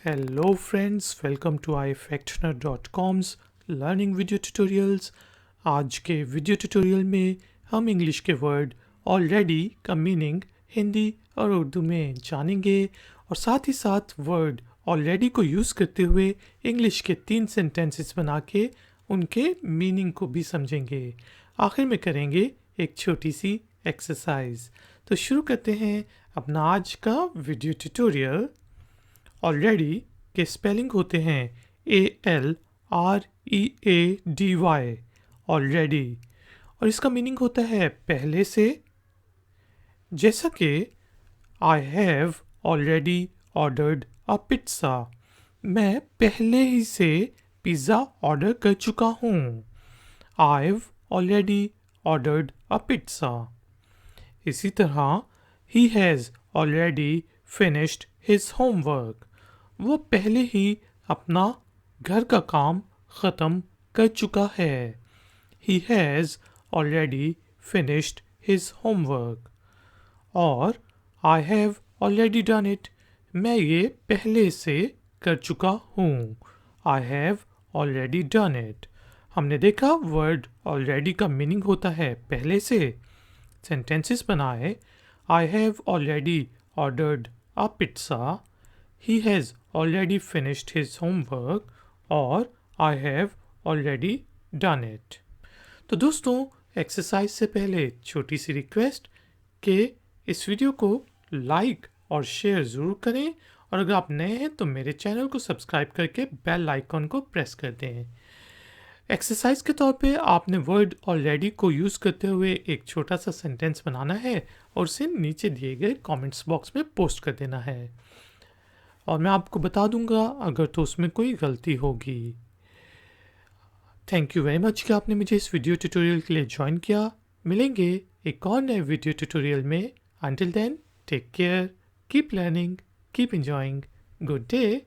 Hello friends, welcome to ifactioner.com's learning video tutorials. आज के video tutorial में हम इंग्लिश के वर्ड ऑलरेडी का मीनिंग हिंदी और उर्दू में जानेंगे और साथ ही साथ वर्ड ऑलरेडी को यूज़ करते हुए इंग्लिश के 3 सेंटेंसेस बना के उनके मीनिंग को भी समझेंगे। आखिर में करेंगे एक छोटी सी एक्सरसाइज। तो शुरू करते हैं अपना आज का वीडियो ट्यूटोरियल। ऑलरेडी के स्पेलिंग होते हैं ALREADY, ऑलरेडी, और इसका मीनिंग होता है पहले से। जैसा कि आई have already ordered a pizza, मैं पहले ही से पिज़्ज़ा ऑर्डर कर चुका हूँ। I have already ordered a pizza. इसी तरह ही has already finished his homework, वो पहले ही अपना घर का काम ख़त्म कर चुका है। He has already finished his homework. और I have already done it, मैं ये पहले से कर चुका हूँ। I have already done it. हमने देखा वर्ड ऑलरेडी का मीनिंग होता है पहले से। सेंटेंसेस बनाए। आई have already ordered a pizza, he has already finished his homework, और I have already done it। तो दोस्तों, एक्सरसाइज से पहले छोटी सी रिक्वेस्ट कि इस वीडियो को लाइक और शेयर ज़रूर करें, और अगर आप नए हैं तो मेरे चैनल को सब्सक्राइब करके बेल आइकन को प्रेस कर दें। एक्सरसाइज के तौर पे आपने वर्ड ऑलरेडी को यूज़ करते हुए एक छोटा सा सेंटेंस बनाना है और उसे नीचे दिए गए कमेंट्स बॉक्स में पोस्ट कर देना है, और मैं आपको बता दूंगा अगर तो उसमें कोई गलती होगी। थैंक यू वेरी मच कि आपने मुझे इस वीडियो ट्यूटोरियल के लिए ज्वाइन किया। मिलेंगे एक और नए वीडियो ट्यूटोरियल में। Until then, take care, keep learning, keep enjoying, good day.